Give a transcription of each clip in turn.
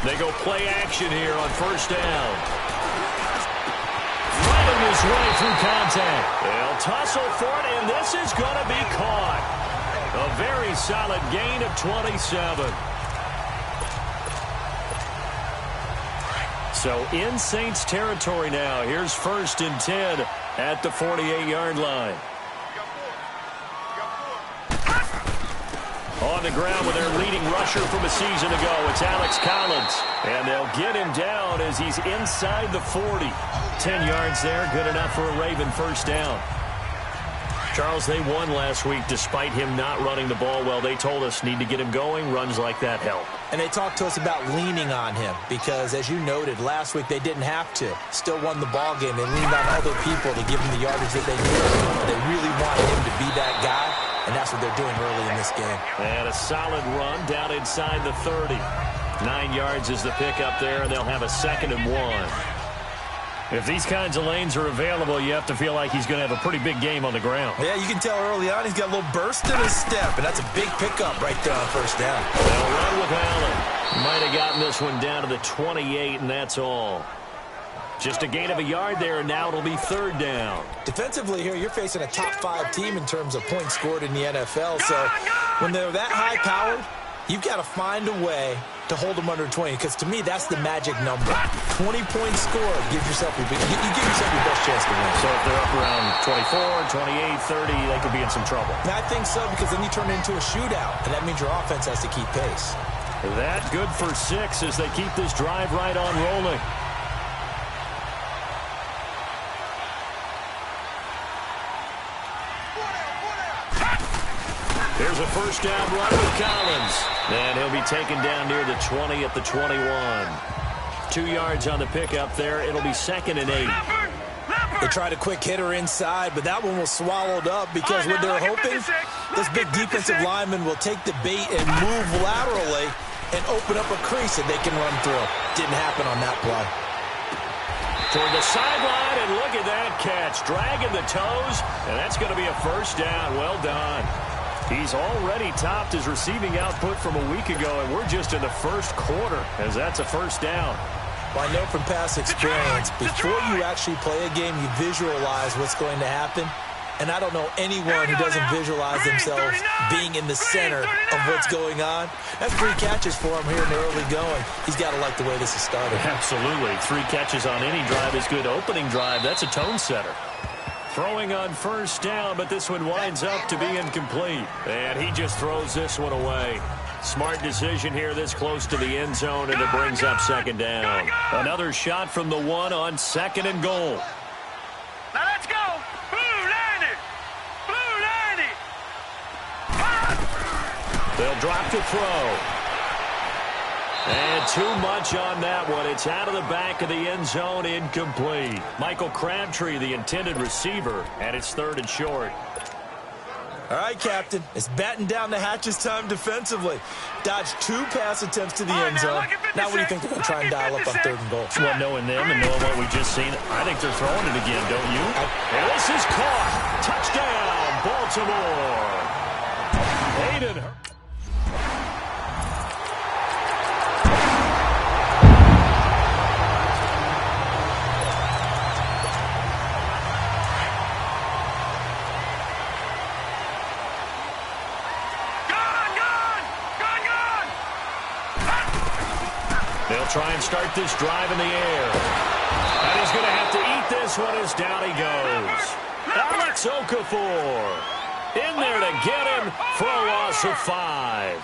They go play action here on first down. Fighting his way through contact. They'll tussle for it, and this is going to be caught. A very solid gain of 27. So in Saints territory now. Here's 1st and 10 at the 48-yard line. On the ground with their leading rusher from a season ago. It's Alex Collins. And they'll get him down as he's inside the 40. 10 yards there, good enough for a Raven first down. Charles, they won last week despite him not running the ball well. They told us need to get him going. Runs like that help. And they talked to us about leaning on him because, as you noted, last week they didn't have to. Still won the ball game. They leaned on other people to give him the yardage that they needed. They really wanted him to be that guy, and that's what they're doing early in this game. And a solid run down inside the 30. 9 yards is the pickup there, and they'll have a 2nd and 1. If these kinds of lanes are available, you have to feel like he's going to have a pretty big game on the ground. Yeah, you can tell early on he's got a little burst in his step, and that's a big pickup right there on first down. They'll run with Allen. Might have gotten this one down to the 28, and that's all. Just a gain of a yard there, and now it'll be 3rd down. Defensively here, you're facing a top 5 team in terms of points scored in the NFL, so when they're that high-powered, you've got to find a way to hold them under 20, because to me, that's the magic number. 20-point score, give yourself your best chance to win. So if they're up around 24, 28, 30, they could be in some trouble. I think so, because then you turn it into a shootout, and that means your offense has to keep pace. That good for 6 as they keep this drive right on rolling. Here's a first down run with Collins. And he'll be taken down near the 20 at the 21. 2 yards on the pickup there. It'll be 2nd and 8. They tried a quick hitter inside, but that one was swallowed up because what they're hoping, this big defensive lineman will take the bait and move laterally and open up a crease that they can run through. Didn't happen on that play. Toward the sideline, and look at that catch. Dragging the toes, and that's going to be a first down. Well done. He's already topped his receiving output from a week ago, and we're just in the first quarter as that's a first down. Well, I know from past experience, before you actually play a game, you visualize what's going to happen. And I don't know anyone who doesn't visualize themselves being in the center of what's going on. That's 3 catches for him here in the early going. He's got to like the way this is started. Absolutely. 3 catches on any drive is good. Opening drive, that's a tone setter. Throwing on first down, but this one winds up to be incomplete. And he just throws this one away. Smart decision here this close to the end zone, and it brings up 2nd down. Another shot from the 1 on 2nd and goal. Now let's go. Blue 90. Blue 90. They'll drop to throw. And too much on that one. It's out of the back of the end zone, incomplete. Michael Crabtree, the intended receiver, and it's 3rd and short. All right, Captain. It's batten down the hatches time defensively. Dodged 2 pass attempts to the end zone. Now what do you think they're going to try and dial up on 3rd and goal? Well, knowing them and knowing what we just seen, I think they're throwing it again, don't you? And this is caught. Touchdown, Baltimore. Hayden Hurst. They'll try and start this drive in the air. And he's going to have to eat this one as down he goes. Alex Okafor in there to get him for a loss of 5.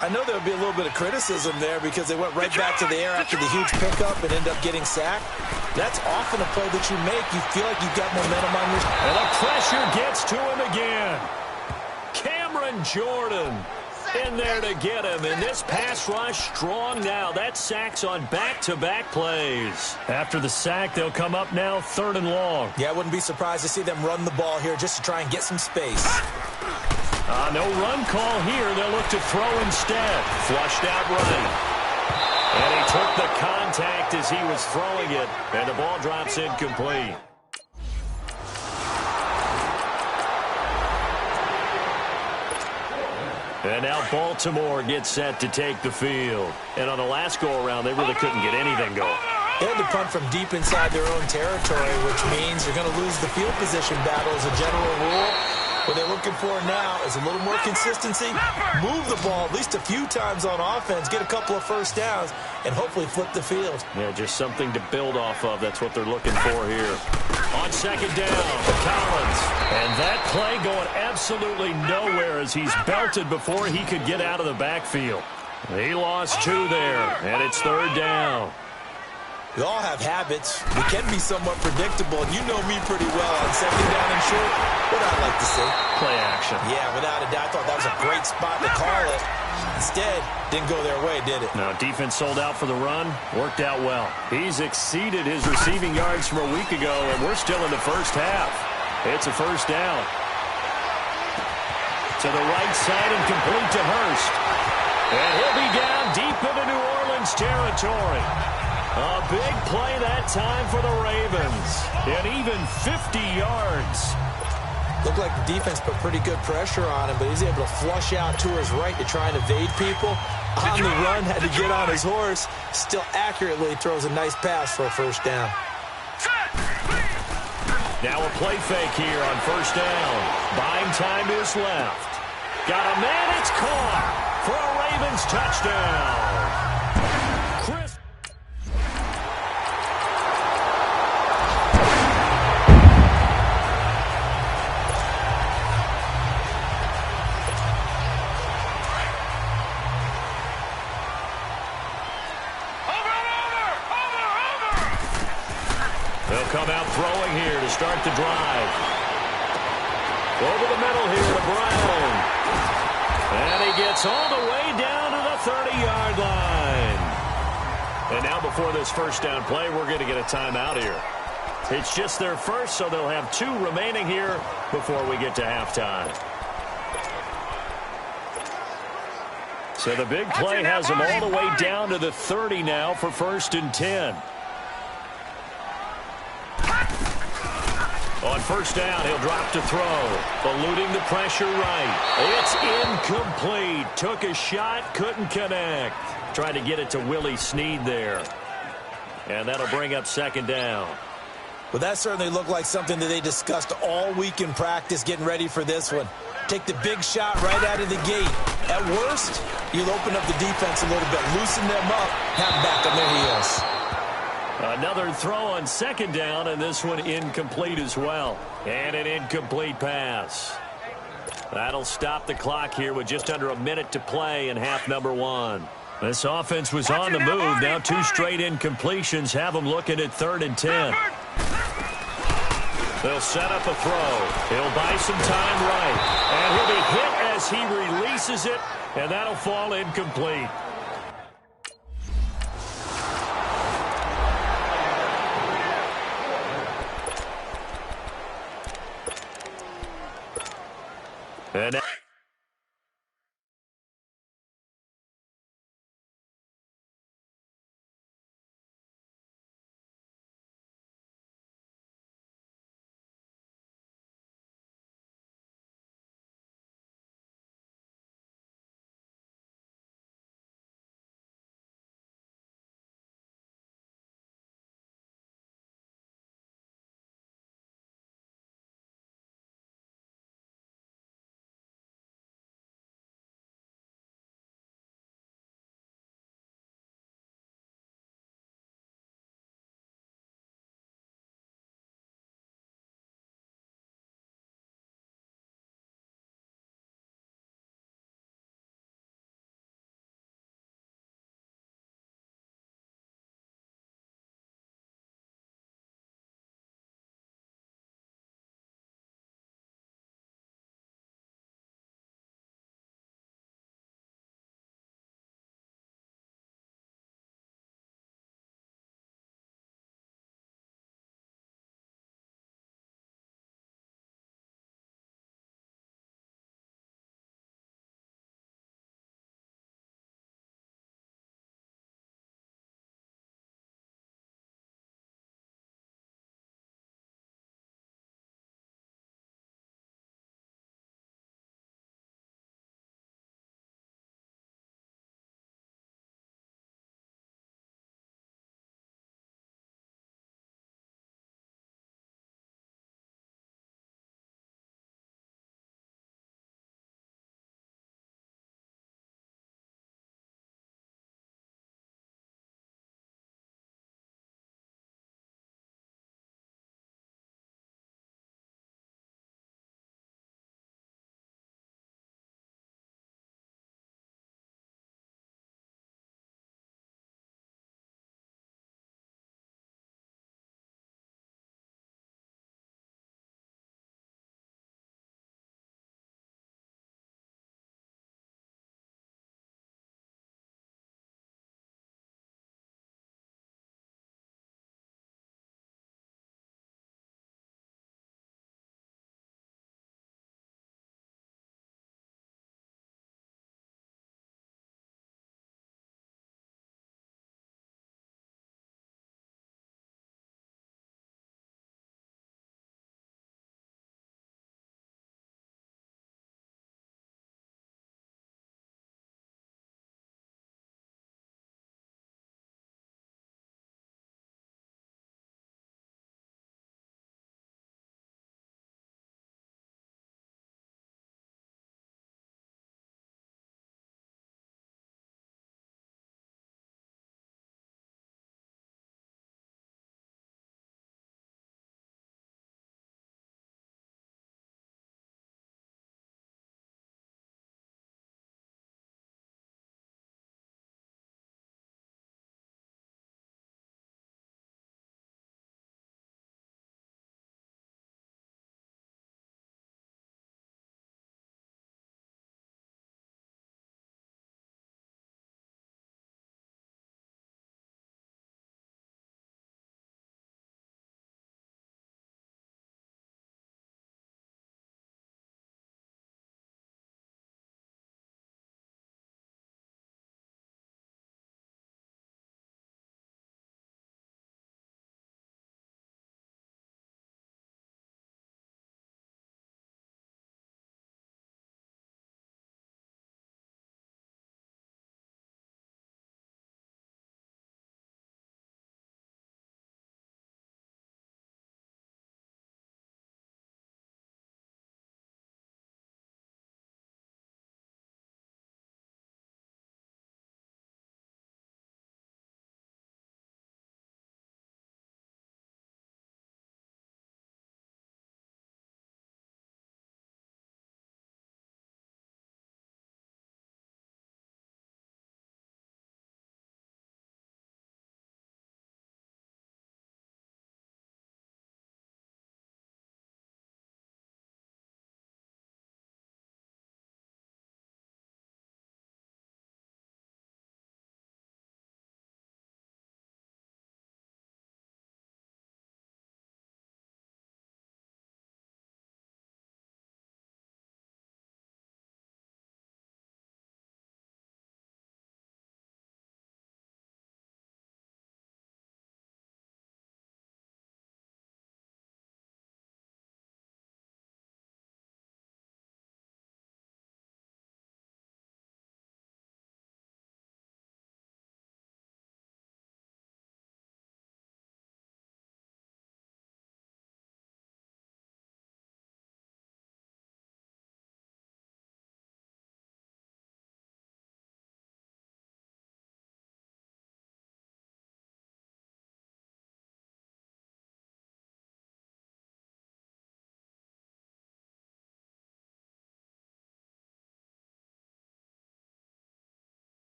I know there would be a little bit of criticism there because they went right back to the air after the huge pickup and ended up getting sacked. That's often a play that you make. You feel like you've got momentum on your... And the pressure gets to him again. Cameron Jordan in there to get him, and this pass rush strong now. That sack's on back-to-back plays. After the sack, they'll come up now 3rd and long. Yeah, I wouldn't be surprised to see them run the ball here just to try and get some space. No run call here. They'll look to throw instead. Flushed out right. And he took the contact as he was throwing it, and the ball drops incomplete. And now Baltimore gets set to take the field. And on the last go-around, they really couldn't get anything going. They had to punt from deep inside their own territory, which means you're going to lose the field position battle as a general rule. What they're looking for now is a little more consistency, move the ball at least a few times on offense, get a couple of first downs, and hopefully flip the field. Yeah, just something to build off of. That's what they're looking for here. On second down, Collins. And that play going absolutely nowhere as he's belted before he could get out of the backfield. He lost 2 there, and it's third down. We all have habits. We can be somewhat predictable, and you know me pretty well on second down and short. What I'd like to see. Play action. Yeah, without a doubt. I thought that was a great spot to call it. Instead, didn't go their way, did it? Now, defense sold out for the run. Worked out well. He's exceeded his receiving yards from a week ago, and we're still in the first half. It's a first down. To the right side and complete to Hurst. And he'll be down deep into New Orleans territory. A big play that time for the Ravens. And even 50 yards. Looked like the defense put pretty good pressure on him, but he's able to flush out to his right to try and evade people. On the run, had to get on his horse. Still accurately throws a nice pass for a first down. Now a play fake here on first down. Buying time is left. Got a man, it's caught for a Ravens touchdown. They'll come out throwing here to start the drive. Over the middle here to Brown. And he gets all the way down to the 30-yard line. And now before this first down play, we're going to get a timeout here. It's just their first, so they'll have 2 remaining here before we get to halftime. So the big play has them all the way down to the 30 now for 1st and 10. On first down, he'll drop to throw. Eluding the pressure right. It's incomplete. Took a shot, couldn't connect. Tried to get it to Willie Snead there. And that'll bring up second down. Well, that certainly looked like something that they discussed all week in practice getting ready for this one. Take the big shot right out of the gate. At worst, you'll open up the defense a little bit, loosen them up, have them back on their heels. Another throw on second down, and this one incomplete as well. And an incomplete pass. That'll stop the clock here with just under a minute to play in half number 1. This offense was on the move. Now 2 straight incompletions have them looking at 3rd and 10. They'll set up a throw. He'll buy some time right. And he'll be hit as he releases it, and that'll fall incomplete. And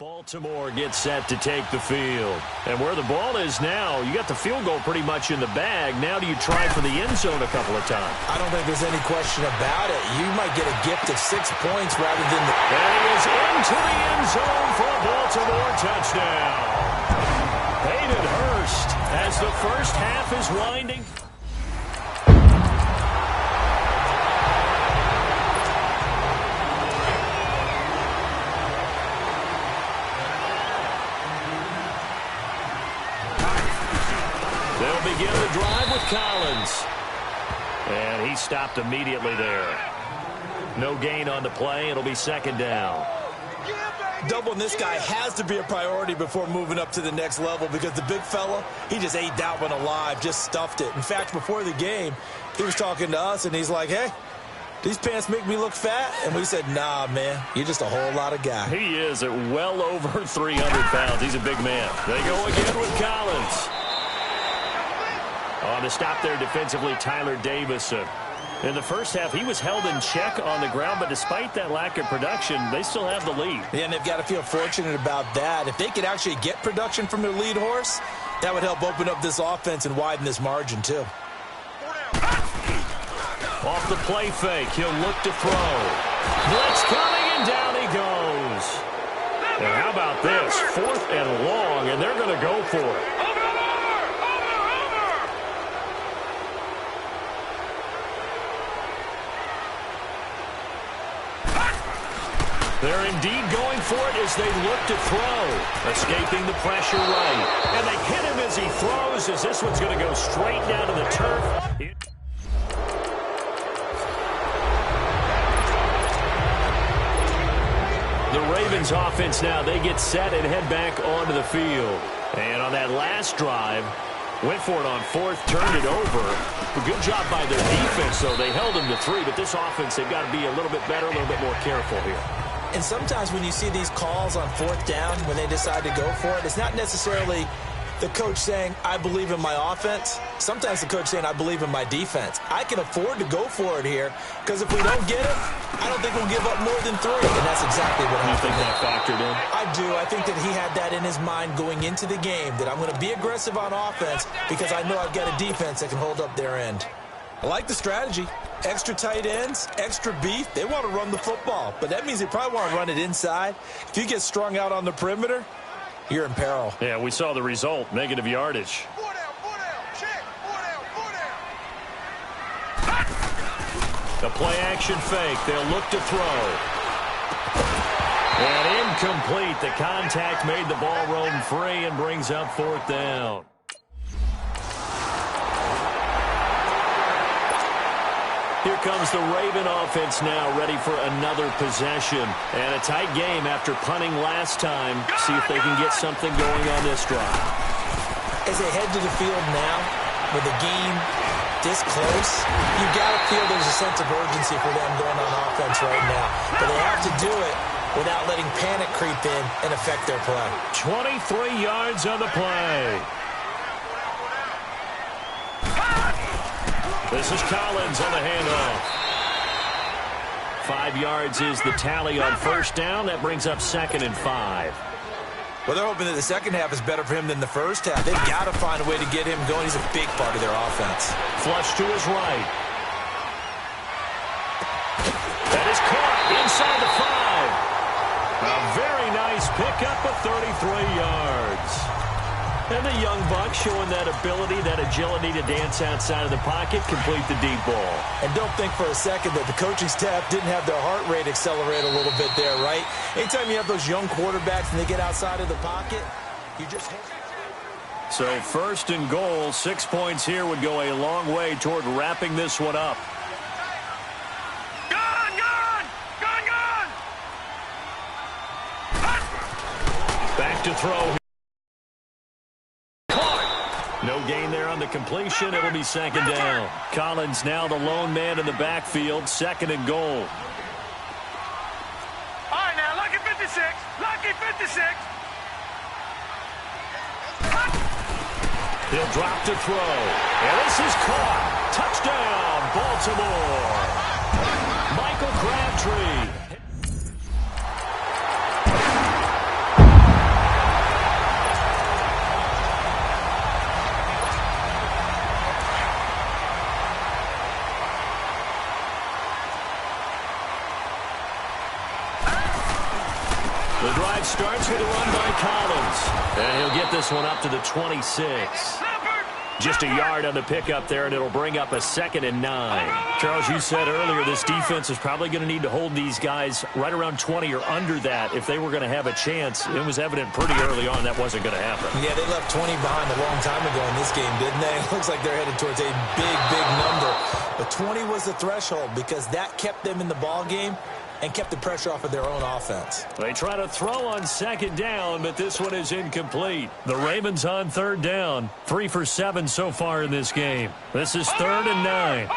Baltimore gets set to take the field. And where the ball is now, you got the field goal pretty much in the bag. Now do you try for the end zone a couple of times? I don't think there's any question about it. You might get a gift of 6 points rather than the... And he is into the end zone for a Baltimore touchdown. Hayden Hurst as the first half is winding. They'll begin the drive with Collins. And he stopped immediately there. No gain on the play. It'll be second down. Doubling this guy has to be a priority before moving up to the next level because the big fella, he just ate that one alive, just stuffed it. In fact, before the game, he was talking to us, and he's like, hey, these pants make me look fat? And we said, nah, man, you're just a whole lot of guy. He is at well over 300 pounds. He's a big man. They go again with Collins. On the stop there defensively, Tyler Davison. In the first half, he was held in check on the ground, but despite that lack of production, they still have the lead. Yeah, and they've got to feel fortunate about that. If they could actually get production from their lead horse, that would help open up this offense and widen this margin, too. Off the play fake, he'll look to throw. Blitz coming, and down he goes. And how about this? 4th and long, and they're going to go for it. They're indeed going for it as they look to throw. Escaping the pressure right. And they hit him as he throws, as this one's going to go straight down to the turf. The Ravens offense now, they get set and head back onto the field. And on that last drive, went for it on 4th, turned it over. A good job by their defense, though. They held them to 3, but this offense, they've got to be a little bit better, a little bit more careful here. And sometimes when you see these calls on 4th down, when they decide to go for it, it's not necessarily the coach saying, I believe in my offense. Sometimes the coach saying, I believe in my defense. I can afford to go for it here because if we don't get it, I don't think we'll give up more than 3. And that's exactly what happened. You think that factored in? I do. I think that he had that in his mind going into the game, that I'm going to be aggressive on offense because I know I've got a defense that can hold up their end. I like the strategy. Extra tight ends, extra beef. They want to run the football, but that means they probably want to run it inside. If you get strung out on the perimeter, you're in peril. Yeah, we saw the result, negative yardage. The play action fake. They'll look to throw. And incomplete. The contact made the ball roam free and brings up 4th down. Here comes the Raven offense now, ready for another possession. And a tight game after punting last time. See if they can get something going on this drive. As they head to the field now, with the game this close, you got to feel there's a sense of urgency for them going on offense right now. But they have to do it without letting panic creep in and affect their play. 23 yards on the play. This is Collins on the handoff. 5 yards is the tally on 1st down. That brings up 2nd and 5. Well, they're hoping that the second half is better for him than the first half. They've got to find a way to get him going. He's a big part of their offense. Flush to his right. That is caught inside the 5. A very nice pickup of 33 yards. And the young buck showing that ability, that agility to dance outside of the pocket, complete the deep ball. And don't think for a second that the coaching staff didn't have their heart rate accelerate a little bit there, right? Anytime you have those young quarterbacks and they get outside of the pocket, you just... So 1st and goal, 6 points here would go a long way toward wrapping this one up. Back to throw. No gain there on the completion. It'll be 2nd down. Collins now the lone man in the backfield. 2nd and goal. All right, now, lucky 56. Lucky 56. He'll drop to throw. And this is caught. Touchdown, Baltimore. Michael Crabtree. it starts with a run by Collins. And he'll get this one up to the 26. Just a yard on the pickup there, and it'll bring up a 2nd and 9. Charles, you said earlier this defense is probably going to need to hold these guys right around 20 or under that if they were going to have a chance. It was evident pretty early on that wasn't going to happen. Yeah, they left 20 behind a long time ago in this game, didn't they? It looks like they're headed towards a big, big number. But 20 was the threshold because that kept them in the ball game and kept the pressure off of their own offense. They try to throw on 2nd down, but this one is incomplete. The Ravens on 3rd down. 3 for 7 so far in this game. This is 3rd and 9.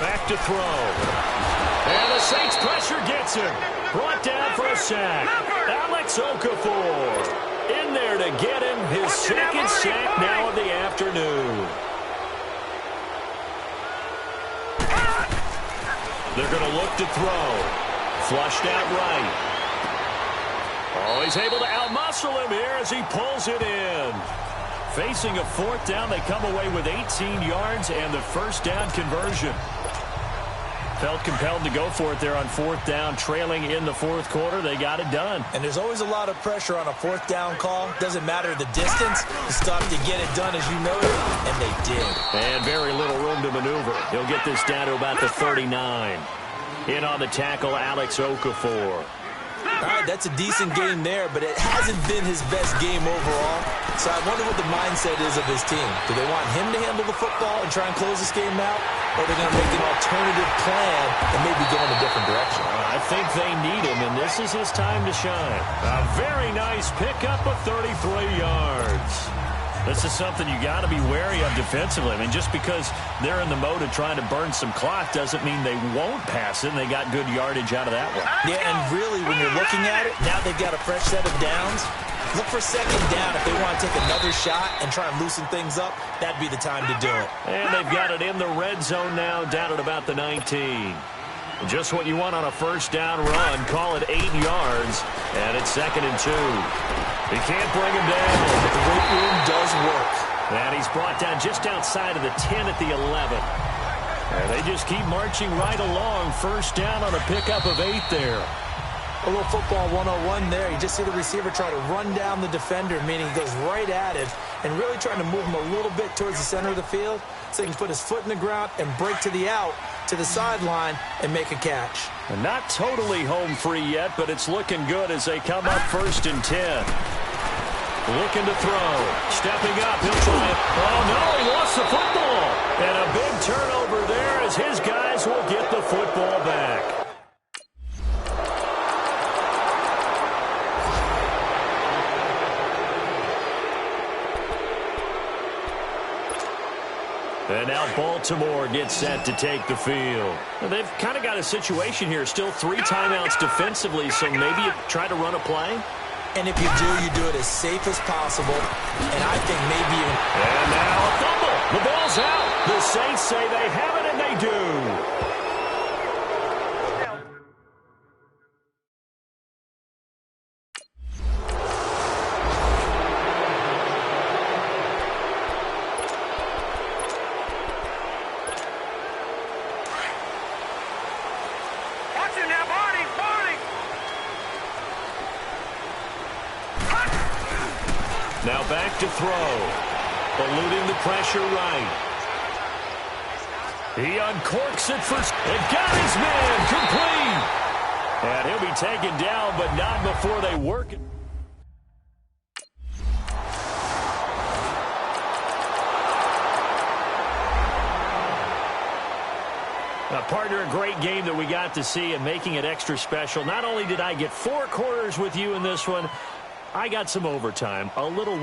Back to throw. And the Saints pressure gets him. Brought down for a sack. Alex Okafor in there to get him his 2nd sack now of the afternoon. They're going to look to throw. Flushed out right. Oh, he's able to outmuscle him here as he pulls it in. Facing a 4th down, they come away with 18 yards and the 1st down conversion. Felt compelled to go for it there on 4th down, trailing in the 4th quarter. They got it done. And there's always a lot of pressure on a 4th down call. Doesn't matter the distance. You stop to get it done, as you noted, and they did. And very little room to maneuver. He'll get this down to about the 39. In on the tackle, Alex Okafor. All right, that's a decent game there, but it hasn't been his best game overall. So I wonder what the mindset is of his team. Do they want him to handle the football and try and close this game out? Or are they going to make an alternative plan and maybe go in a different direction? I think they need him, and this is his time to shine. A very nice pickup of 33 yards. This is something you got to be wary of defensively. I mean, just because they're in the mode of trying to burn some clock doesn't mean they won't pass it, and they got good yardage out of that one. Yeah, and really, when you're looking at it, now they've got a fresh set of downs. Look for 2nd down. If they want to take another shot and try and loosen things up, that'd be the time to do it. And they've got it in the red zone now, down at about the 19. Just what you want on a 1st down run. Call it 8 yards, and it's 2nd and 2. He can't bring him down. The weight room does work. And he's brought down just outside of the 10 at the 11. And they just keep marching right along. 1st down on a pickup of 8 there. A little football 101 there. You just see the receiver try to run down the defender, meaning he goes right at it and really trying to move him a little bit towards the center of the field so he can put his foot in the ground and break to the out, to the sideline, and make a catch. And not totally home free yet, but it's looking good as they come up 1st and 10. Looking to throw. Stepping up. He'll try it. Oh, no, he lost the football. And a big turnover there as his guys will get the football back. And now Baltimore gets set to take the field. Well, they've kind of got a situation here. Still 3 timeouts defensively, so maybe you try to run a play. And if you do it as safe as possible. And I think maybe even... And now a fumble. The ball's out. The Saints say they have it, and they do. Now back to throw. Eluding the pressure right. He uncorks it first. And got his man complete. And he'll be taken down, but not before they work it. Partner, a great game that we got to see and making it extra special. Not only did I get 4 quarters with you in this one, I got some overtime. A little